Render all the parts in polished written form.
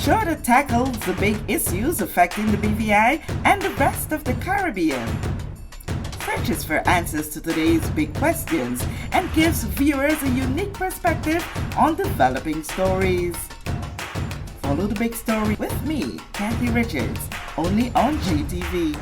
show that tackles the big issues affecting the BVI and the rest of the Caribbean. Searches for answers to today's big questions and gives viewers a unique perspective on developing stories. Follow the big story with me, Kathy Richards, only on GTV.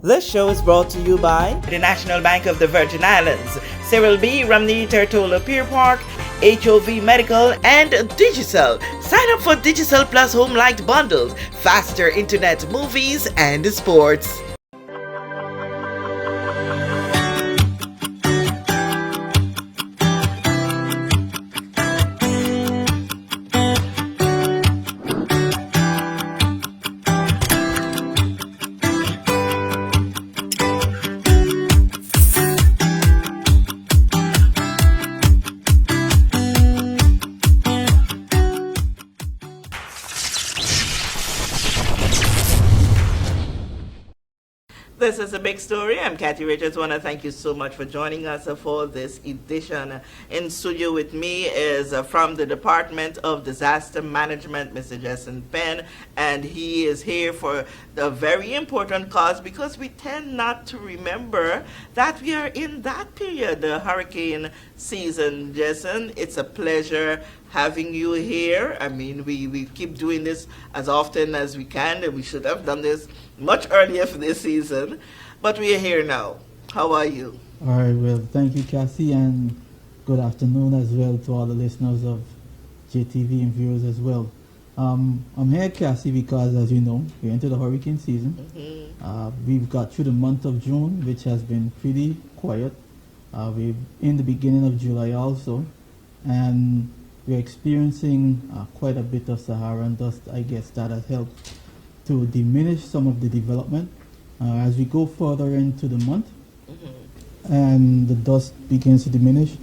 This show is brought to you by the National Bank of the Virgin Islands, Cyril B. Ramney Tertola Pier Park, HOV Medical, and Digicel. Sign up for Digicel Plus Home Light bundles, faster internet, movies, and sports. This is a big story. I'm Kathy Richards. I want to thank you so much for joining us for this edition. In studio with me is from the Department of Disaster Management, Mr. Jasen Penn, and he is here for the very important cause because we tend not to remember that we are in that period, the hurricane season. Jasen, it's a pleasure having you here. I mean, we keep doing this as often as we can, and we should have done this much earlier for this season, but we are here now. How are you? All right, well, thank you, Cassie, and good afternoon as well to all the listeners of JTV and viewers as well. I'm here, Cassie, because as you know, we're into the hurricane season. We've got through the month of June, which has been pretty quiet. We're in the beginning of July also, and we're experiencing quite a bit of Saharan dust. I guess that has helped to diminish some of the development as we go further into the month and the dust begins to diminish.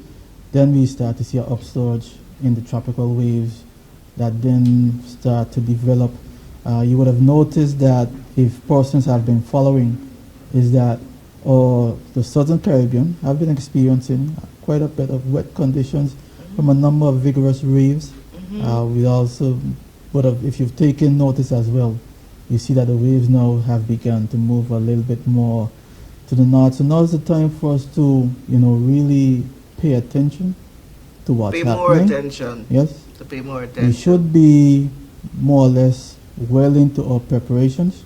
Then we start to see an upsurge in the tropical waves that then start to develop. You would have noticed that if persons have been following is that the Southern Caribbean have been experiencing quite a bit of wet conditions from a number of vigorous waves. We also would have, if you've taken notice as well, you see that the waves now have begun to move a little bit more to the north. So now is the time for us to, really pay attention to what's happening. Pay more attention. Yes. To pay more attention. We should be more or less well into our preparations.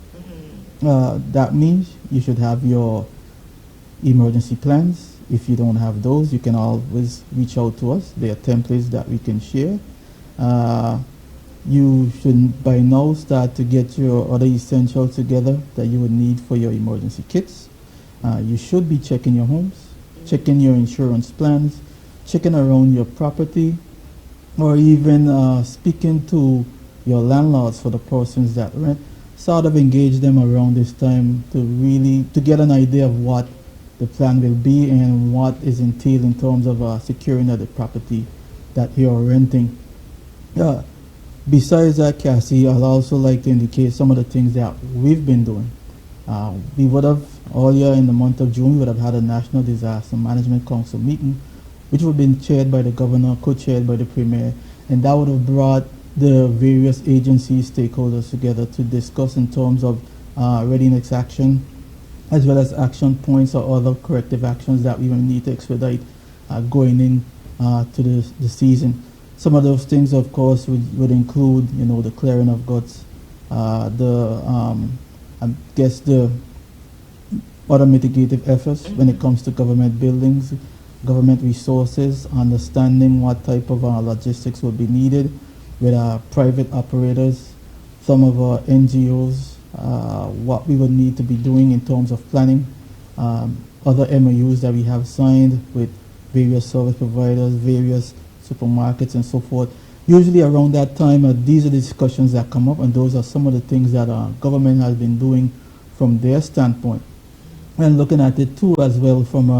That means you should have your emergency plans. If you don't have those, you can always reach out to us. There are templates that we can share. You should by now start to get your other essentials together that you would need for your emergency kits. You should be checking your homes, checking your insurance plans, checking around your property, or even speaking to your landlords for the persons that rent. Sort of engage them around this time to get an idea of what the plan will be and what is entailed in terms of securing the property that you're renting. Besides that, Cassie, I'd also like to indicate some of the things that we've been doing. We would have, earlier in the month of June, we would have had a National Disaster Management Council meeting, which would have been chaired by the governor, co-chaired by the premier, and that would have brought the various agencies, stakeholders together to discuss in terms of readiness action, as well as action points or other corrective actions that we will need to expedite going in to the season. Some of those things, of course, would include, the clearing of guts, the other mitigative efforts when it comes to government buildings, government resources, understanding what type of logistics will be needed with private operators, some of our NGOs, what we would need to be doing in terms of planning, other MOUs that we have signed with various service providers, various supermarkets and so forth. Usually around that time, these are the discussions that come up, and those are some of the things that government has been doing from their standpoint. And looking at it too as well from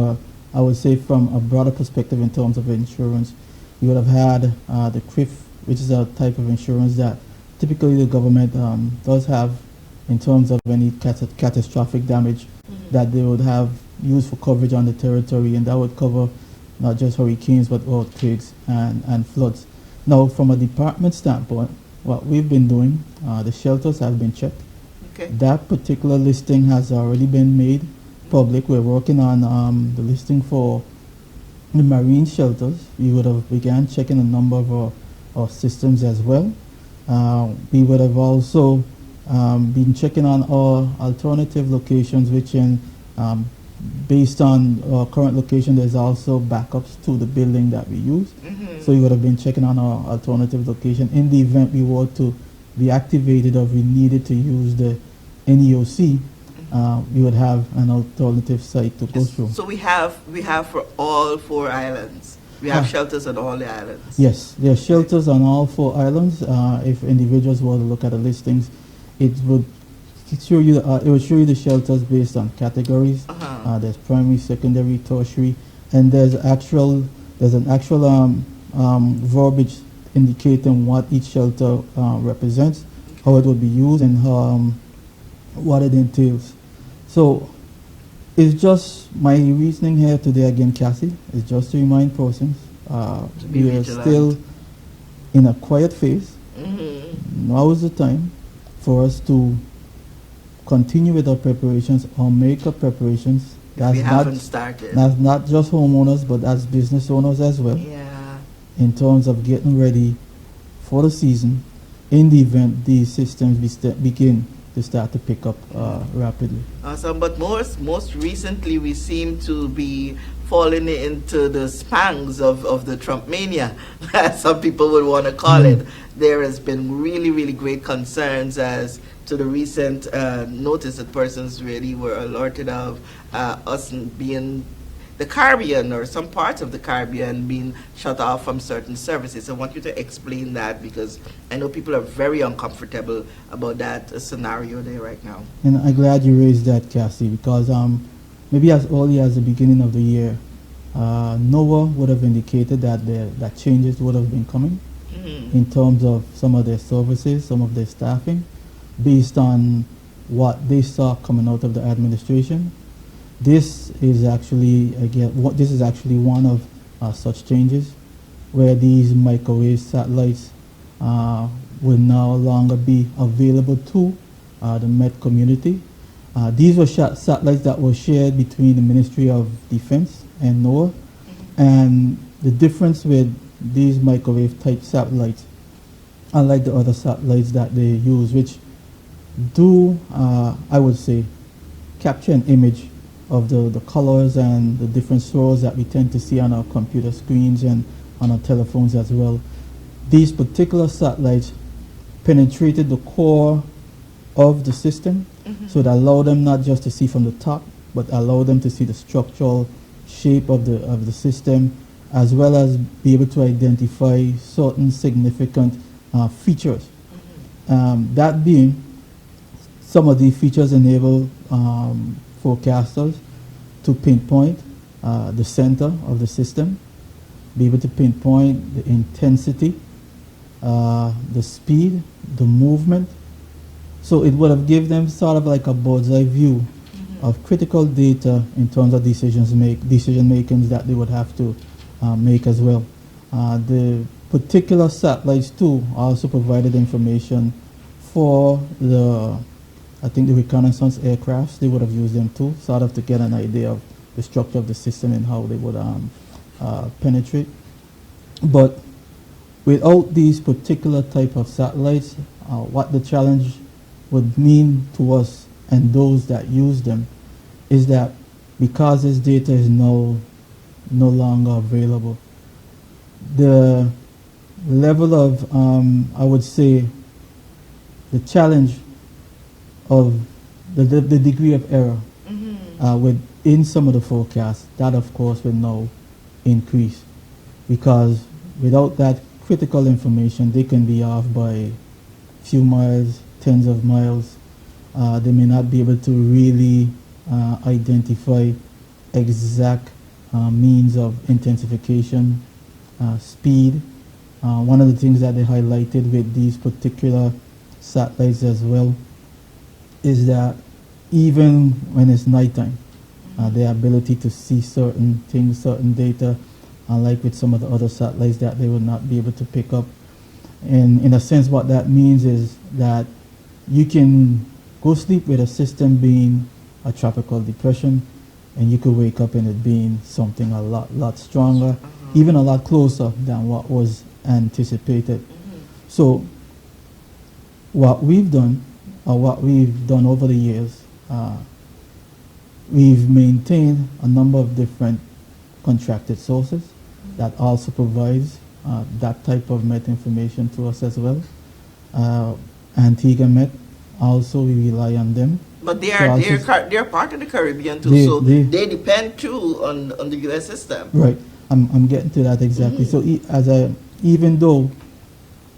I would say from a broader perspective in terms of insurance. You would have had the CRIF, which is a type of insurance that typically the government does have in terms of any catastrophic damage that they would have used for coverage on the territory, and that would cover not just hurricanes, but earthquakes and floods. Now, from a department standpoint, what we've been doing, the shelters have been checked. Okay. That particular listing has already been made public. We're working on the listing for the marine shelters. We would have began checking a number of our systems as well. We would have also been checking on our alternative locations, which based on our current location, there's also backups to the building that we use. So we would have been checking on our alternative location in the event we were to be activated or we needed to use the NEOC. We would have an alternative site to go through. So we have for all 4 islands. We have shelters on all the islands. Yes, there are shelters on all 4 islands. If individuals were to look at the listings, it would show you the shelters based on categories. There's primary, secondary, tertiary, and there's an actual verbiage indicating what each shelter represents, how it would be used, and what it entails. So it's just my reasoning here today again, Cassie, is just to remind persons we are still in a quiet phase. Now is the time for us to continue with our preparations or make our preparations. We haven't started. That's not just homeowners, but as business owners as well. Yeah. In terms of getting ready for the season, in the event these systems begin to start to pick up rapidly. Awesome. But most recently, we seem to be falling into the spangs of the Trump mania, as some people would want to call it. There has been really, really great concerns as to the recent notice that persons really were alerted of us being the Caribbean or some parts of the Caribbean being shut off from certain services. I want you to explain that because I know people are very uncomfortable about that scenario there right now. And I'm glad you raised that, Cassie, because maybe as early as the beginning of the year, NOAA would have indicated that changes would have been coming in terms of some of their services, some of their staffing, based on what they saw coming out of the administration. This is actually one of such changes, where these microwave satellites will no longer be available to the Met community. These were satellites that were shared between the Ministry of Defense and NOAA, and the difference with these microwave type satellites, unlike the other satellites that they use, which do, I would say, capture an image of the colors and the different swirls that we tend to see on our computer screens and on our telephones as well. These particular satellites penetrated the core of the system, so it allowed them not just to see from the top, but allowed them to see the structural shape of the system, as well as be able to identify certain significant features. That being, some of these features enable forecasters to pinpoint the center of the system, be able to pinpoint the intensity, the speed, the movement. So it would have given them sort of like a bird's eye view of critical data in terms of decision makings that they would have to make as well. The particular satellites too also provided information for I think the reconnaissance aircrafts. They would have used them too, sort of to get an idea of the structure of the system and how they would penetrate. But without these particular type of satellites, what the challenge would mean to us and those that use them is that because this data is no longer available, the level of, I would say, the challenge of the degree of error within some of the forecasts, that of course will now increase, because without that critical information, they can be off by few miles, tens of miles. They may not be able to really identify exact means of intensification, speed. One of the things that they highlighted with these particular satellites as well is that even when it's nighttime, their ability to see certain things, certain data, unlike with some of the other satellites that they would not be able to pick up. And in a sense, what that means is that you can go sleep with a system being a tropical depression, and you could wake up in it being something a lot stronger, even a lot closer than what was anticipated. So what we've done, or what we've done over the years, we've maintained a number of different contracted sources that also provides that type of Met information to us as well. Antigua Met, also we rely on them. But they're part of the Caribbean too, so they depend too on the U.S. system. Right, I'm getting to that exactly. So even though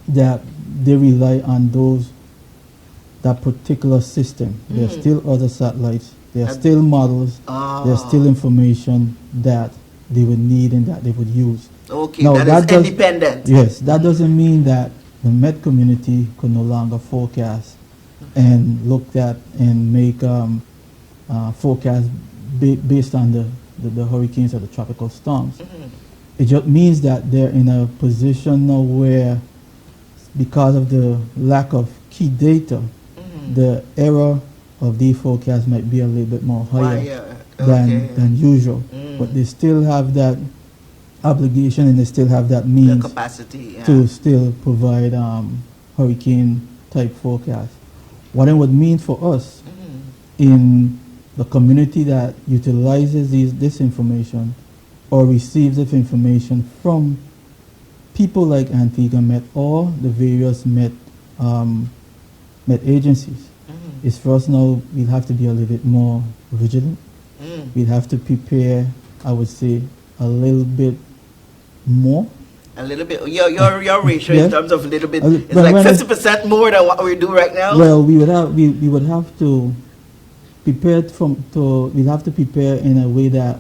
that they rely on that particular system, there's still other satellites, there's still models, there's still information that they would need and that they would use. Okay, now, that is independent. Yes, that doesn't mean that the Met community could no longer forecast and look at and make forecasts based on the hurricanes or the tropical storms. It just means that they're in a position now where, because of the lack of key data, the error of these forecasts might be a little bit more higher than usual. But they still have that obligation and they still have that means, the capacity, to still provide hurricane type forecasts. What it would mean for us in the community that utilizes this information or receives this information from people like Antigua Met or the various Met agencies, is for us now, we'll have to be a little bit more vigilant. We'll have to prepare, I would say, a little bit more. A little bit. Your ratio in terms of a little bit is like 50% more than what we do right now. Well, we would have to prepare we'll have to prepare in a way that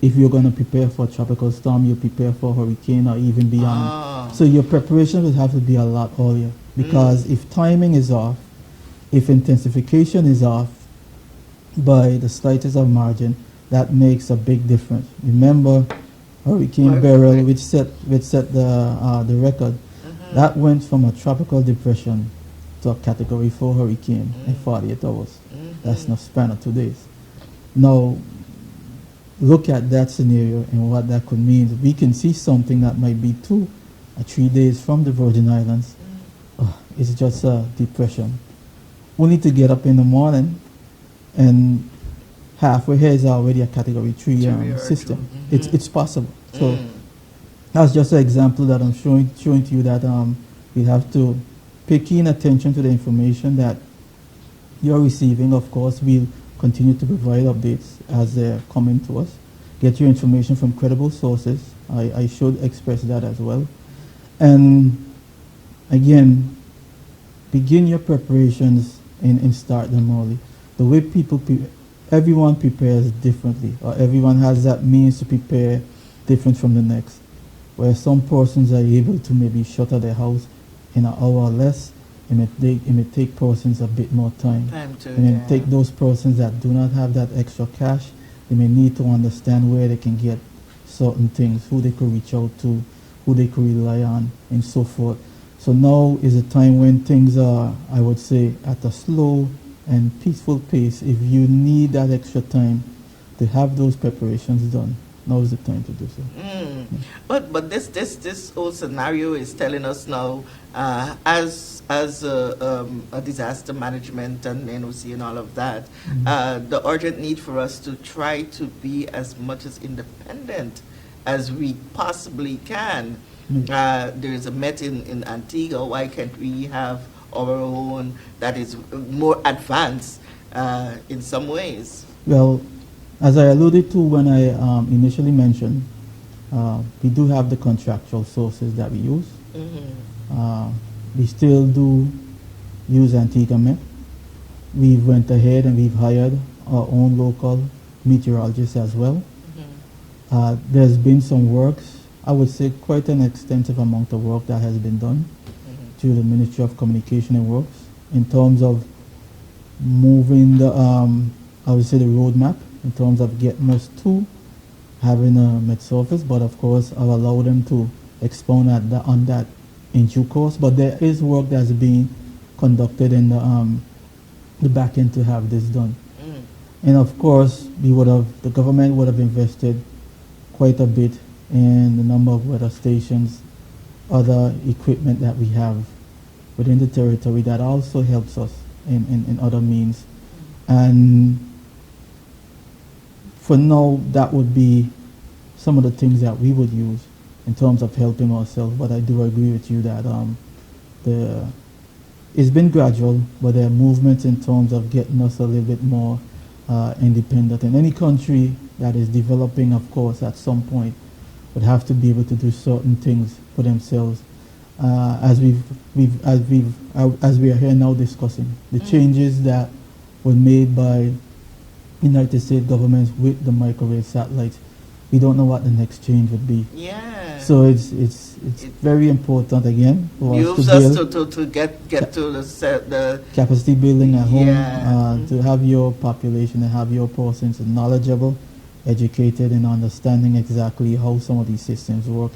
if you're going to prepare for a tropical storm, you prepare for a hurricane or even beyond. So your preparation would have to be a lot earlier, because if timing is off, if intensification is off by the slightest of margin, that makes a big difference. Remember, Hurricane Beryl, which set the record, that went from a tropical depression to a Category 4 hurricane in 48 hours. That's no span of 2 days. Now, look at that scenario and what that could mean. We can see something that might be 2 or 3 days from the Virgin Islands. It's just a depression. Only to get up in the morning and halfway here is already a Category 3 system. It's possible. So that's just an example that I'm showing to you, that we have to pay keen attention to the information that you're receiving. Of course, we'll continue to provide updates as they're coming to us. Get your information from credible sources. I should express that as well. And again, begin your preparations and start them early. The way everyone prepares differently, or everyone has that means to prepare different from the next. Where some persons are able to maybe shutter their house in an hour or less, it may take persons a bit more time. Take those persons that do not have that extra cash, they may need to understand where they can get certain things, who they could reach out to, who they could rely on, and so forth. So now is a time when things are, I would say, at a slow and peaceful pace. If you need that extra time to have those preparations done, now is the time to do so. But this whole scenario is telling us now, as a disaster management and NOC and all of that, the urgent need for us to try to be as much as independent as we possibly can. There is a Met in Antigua. Why can't we have our own that is more advanced in some ways? Well, as I alluded to when I initially mentioned, we do have the contractual sources that we use. We still do use Antigua Met. We went ahead and we've hired our own local meteorologists as well. There's been some works, I would say quite an extensive amount of work that has been done through the Ministry of Communication and Works in terms of moving the, I would say, the roadmap in terms of getting us to having a med surface, but of course I'll allow them to expound on that in due course. But there is work that's being conducted in the back end to have this done. And of course, the government would have invested quite a bit in the number of weather stations, other equipment that we have within the territory that also helps us in other means. And for now, that would be some of the things that we would use in terms of helping ourselves. But I do agree with you that it's been gradual, but there are movements in terms of getting us a little bit more independent. And any country that is developing, of course, at some point would have to be able to do certain things for themselves. As we are here now discussing the changes that were made by United States governments with the microwave satellites, we don't know what the next change would be. Yeah. So it's very important again for us to get to the capacity building at home, yeah. To have your population and have your persons knowledgeable, educated, and understanding exactly how some of these systems work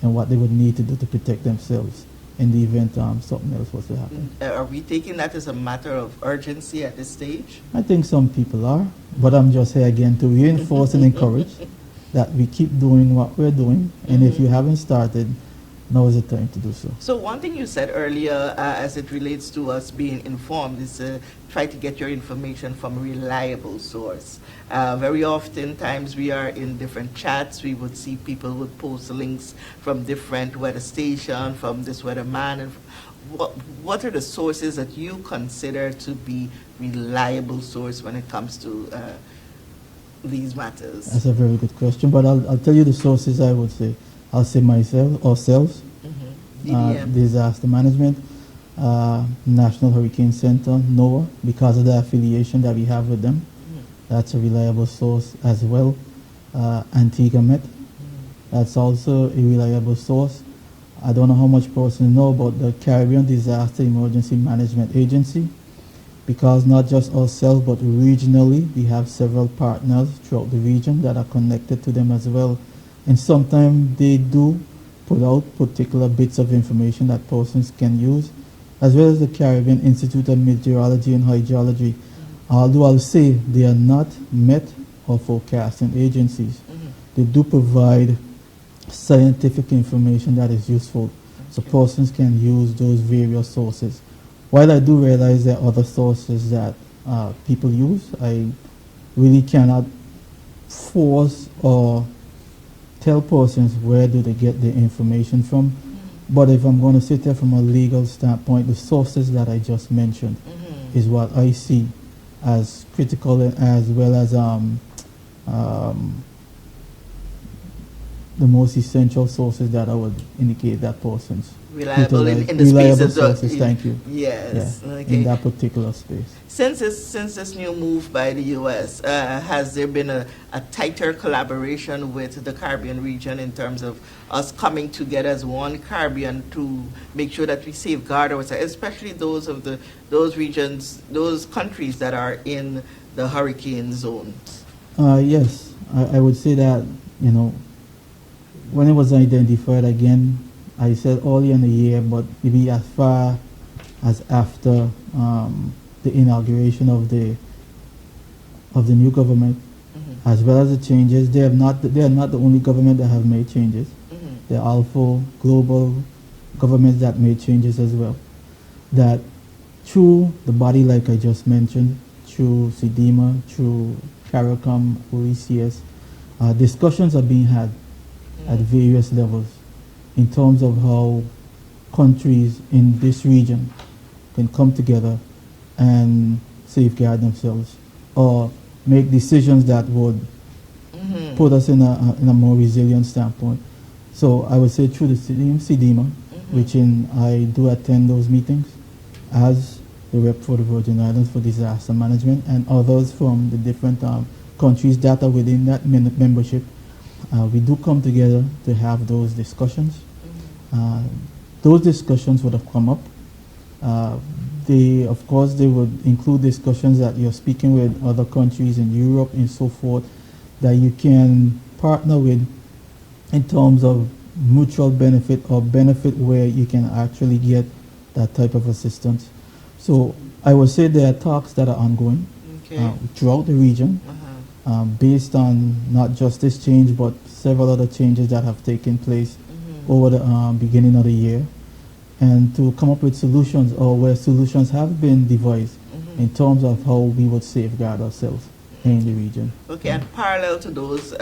and what they would need to do to protect themselves in the event something else was to happen. Are we taking that as a matter of urgency at this stage? I think some people are, but I'm just here again to reinforce and encourage that we keep doing what we're doing, and if you haven't started, now is the time to do so. So one thing you said earlier, as it relates to us being informed, is try to get your information from a reliable source. Very often times we are in different chats, we would see people would post links from different weather stations, from this weatherman. And what are the sources that you consider to be reliable source when it comes to these matters? That's a very good question, but I'll tell you the sources. I would say I'll say ourselves, DDM. Disaster Management, National Hurricane Center, NOAA, because of the affiliation that we have with them. That's a reliable source as well. Antigua Met, that's also a reliable source. I don't know how much persons know about the Caribbean Disaster Emergency Management Agency, because not just ourselves, but regionally, we have several partners throughout the region that are connected to them as well. And sometimes they do put out particular bits of information that persons can use, as well as the Caribbean Institute of Meteorology and Hydrology. Although I'll say they are not met or forecasting agencies, they do provide scientific information that is useful, so persons can use those various sources. While I do realize there are other sources that people use, I really cannot force or tell persons where do they get their information from. But if I'm going to sit there from a legal standpoint, the sources that I just mentioned is what I see as critical, as well as the most essential sources that I would indicate that persons reliable in the reliable space sources. Thank you. Yes. Yeah, okay. in that particular space. Since this new move by the U.S., has there been a tighter collaboration with the Caribbean region in terms of us coming together as one Caribbean to make sure that we safeguard ourselves, especially those regions, those countries that are in the hurricane zone? Yes, I would say that, when it was identified again, I said early in the year, but maybe as far as after the inauguration of the new government, as well as the changes. They are not the only government that have made changes. There are also global governments that made changes as well. That through the body, like I just mentioned, through CDEMA, through CARICOM, OECS, discussions are being had at various levels in terms of how countries in this region can come together and safeguard themselves or make decisions that would put us in a more resilient standpoint. So I would say through the CDEMA, which I do attend those meetings as the rep for the Virgin Islands for disaster management, and others from the different countries that are within that membership. We do come together to have those discussions. Those discussions would have come up. Of course, they would include discussions that you're speaking with other countries in Europe and so forth, that you can partner with in terms of mutual benefit or benefit where you can actually get that type of assistance. So I would say there are talks that are ongoing throughout the region based on not just this change but several other changes that have taken place over the beginning of the year, and to come up with solutions or where solutions have been devised in terms of how we would safeguard ourselves in the region. Okay, and parallel to those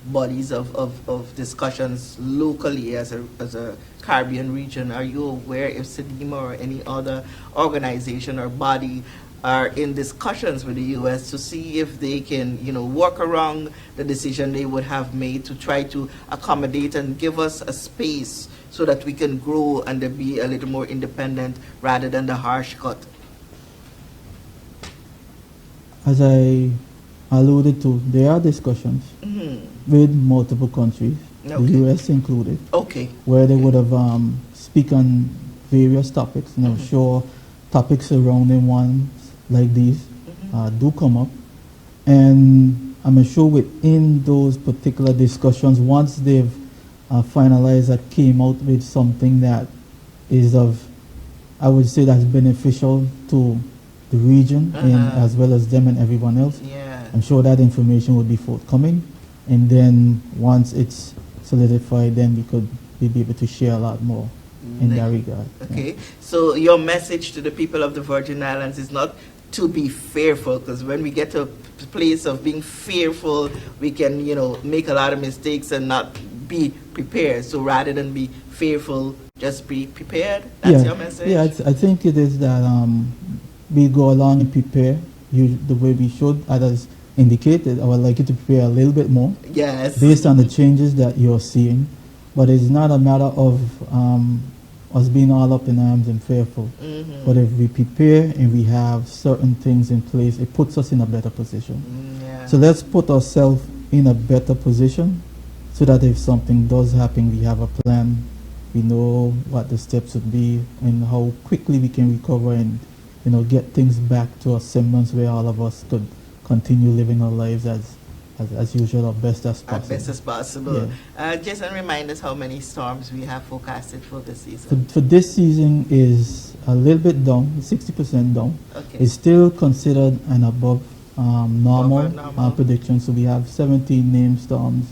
bodies of discussions locally as a Caribbean region, are you aware if SEDIMA or any other organization or body are in discussions with the U.S. to see if they can, work around the decision they would have made to try to accommodate and give us a space so that we can grow and be a little more independent rather than the harsh cut? As I alluded to, there are discussions with multiple countries, the U.S. included, where they would have speak on various topics. And I'm sure topics surrounding ones like these do come up. And I'm sure within those particular discussions, once they've finalized that, came out with something that is of, I would say, that's beneficial to the region and as well as them and everyone else. I'm sure that information would be forthcoming, and then once it's solidified, then we'd be able to share a lot more in that regard. Okay, so your message to the people of the Virgin Islands is not to be fearful, because when we get to a place of being fearful, we can, make a lot of mistakes and not be prepared. So rather than be fearful, just be prepared. That's your message? Yeah, I think it is that we go along and prepare the way we should. As indicated, I would like you to prepare a little bit more. Yes. Based on the changes that you're seeing. But it's not a matter of us being all up in arms and fearful. But if we prepare and we have certain things in place, it puts us in a better position. So let's put ourselves in a better position so that if something does happen, we have a plan. We know what the steps would be and how quickly we can recover and get things back to a semblance where all of us could continue living our lives as usual, or best as possible. As best as possible. Jasen, remind us how many storms we have forecasted for this season. For this season is a little bit down, 60% down. It's still considered an above normal prediction. So we have 17 named storms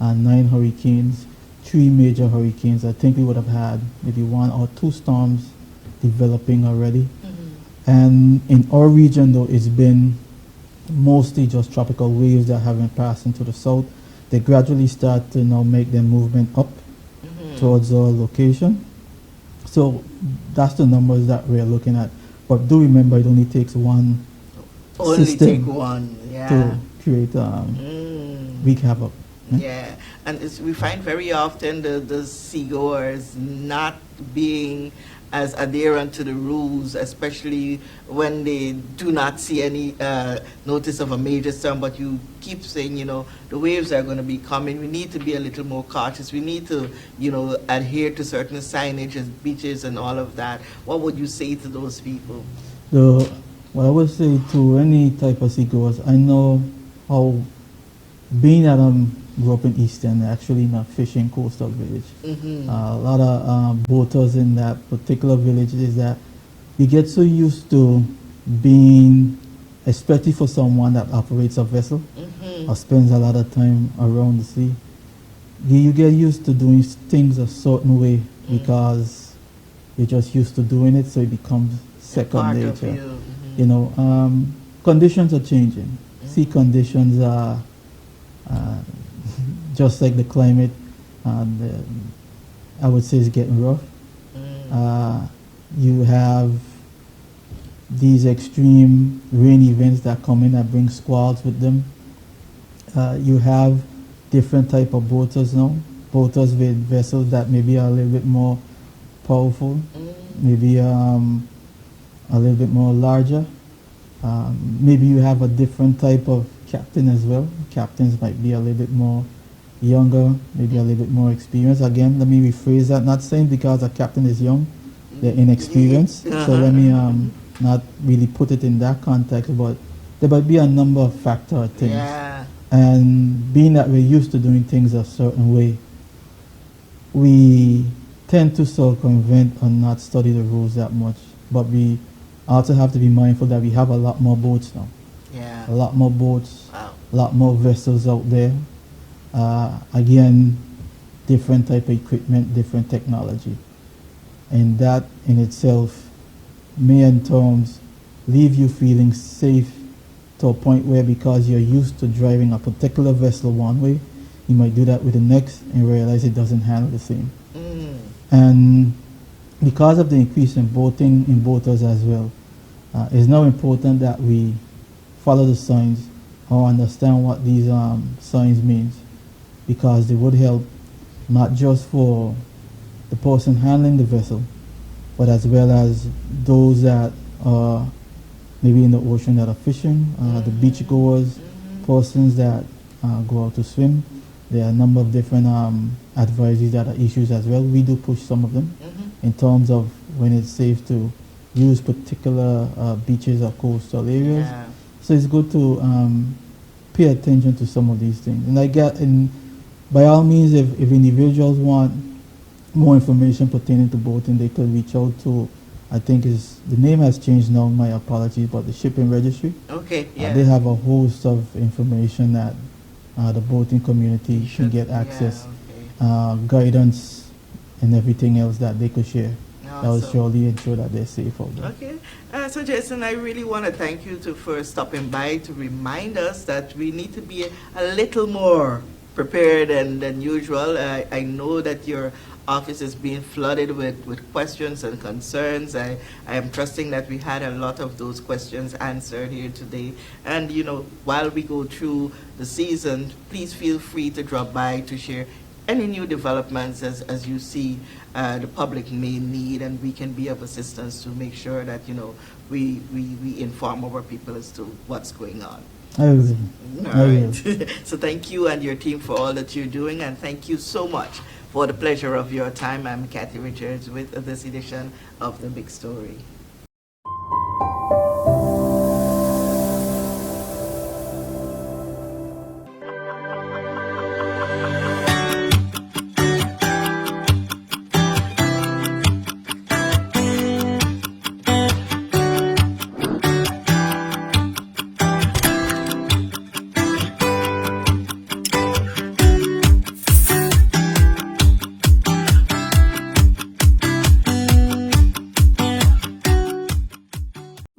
and 9 hurricanes, 3 major hurricanes. I think we would have had maybe 1 or 2 storms developing already. And in our region, though, it's been mostly just tropical waves that have been passing to the south. They gradually start to now make their movement up towards our location. So that's the numbers that we're looking at. But do remember, it only takes one system to create weak havoc. And we find very often the seagoers not being as adherent to the rules, especially when they do not see any notice of a major storm. But you keep saying, the waves are going to be coming. We need to be a little more cautious. We need to, adhere to certain signage and beaches and all of that. What would you say to those people? What I would say to any type of seagoers, I know how being that grew up in Eastern, actually in a fishing coastal village. A lot of boaters in that particular village is that you get so used to being, especially for someone that operates a vessel or spends a lot of time around the sea, you get used to doing things a certain way because you're just used to doing it, so it becomes second nature. Conditions are changing. Sea conditions are just like the climate, I would say it's getting rough. You have these extreme rain events that come in that bring squalls with them. You have different type of boaters now, boaters with vessels that maybe are a little bit more powerful, maybe a little bit more larger. Maybe you have a different type of captain as well. Captains might be a little bit more younger, maybe a little bit more experienced. Again, let me rephrase that. Not saying because a captain is young, they're inexperienced. So let me not really put it in that context, but there might be a number of factor things And being that we're used to doing things a certain way, we tend to circumvent and not study the rules that much. But we also have to be mindful that we have a lot more boats now. Yeah. A lot more boats, Wow. a lot more vessels out there. Again, different type of equipment, different technology. And that in itself may in terms leave you feeling safe to a point where, because you're used to driving a particular vessel one way, you might do that with the next and realize it doesn't handle the same. And because of the increase in boating in boaters as well, it's now important that we follow the signs or understand what these signs means, because they would help not just for the person handling the vessel, but as well as those that are maybe in the ocean that are fishing, the beach goers, persons that go out to swim. There are a number of different advisories that are issues as well. We do push some of them in terms of when it's safe to use particular beaches or coastal areas. Yeah. So it's good to pay attention to some of these things. And by all means, if individuals want more information pertaining to boating, they could reach out to, I think the name has changed now, my apologies, but the shipping registry. Okay, yeah. They have a host of information that the boating community can get access, guidance, and everything else that they could share. That will surely ensure that they're safe out there. Okay. So Jason, I really want to thank you for stopping by to remind us that we need to be a little more prepared than usual. I know that your office is being flooded with questions and concerns. I am trusting that we had a lot of those questions answered here today. And, while we go through the season, please feel free to drop by to share any new developments as you see the public may need, and we can be of assistance to make sure that, we inform our people as to what's going on. I will. All right. So thank you and your team for all that you're doing, and thank you so much for the pleasure of your time. I'm Kathy Richards with this edition of The Big Story.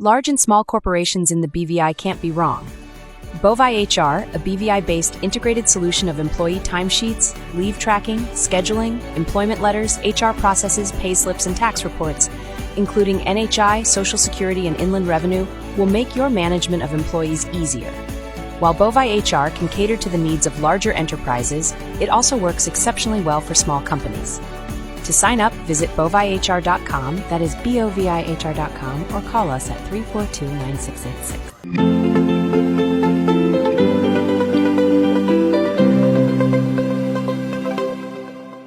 Large and small corporations in the BVI can't be wrong. Bovi HR, a BVI-based integrated solution of employee timesheets, leave tracking, scheduling, employment letters, HR processes, pay slips, and tax reports, including NHI, Social Security, and Inland Revenue, will make your management of employees easier. While Bovi HR can cater to the needs of larger enterprises, it also works exceptionally well for small companies. To sign up, visit bovihr.com, that is BOVIHR.com, or call us at 342-9686.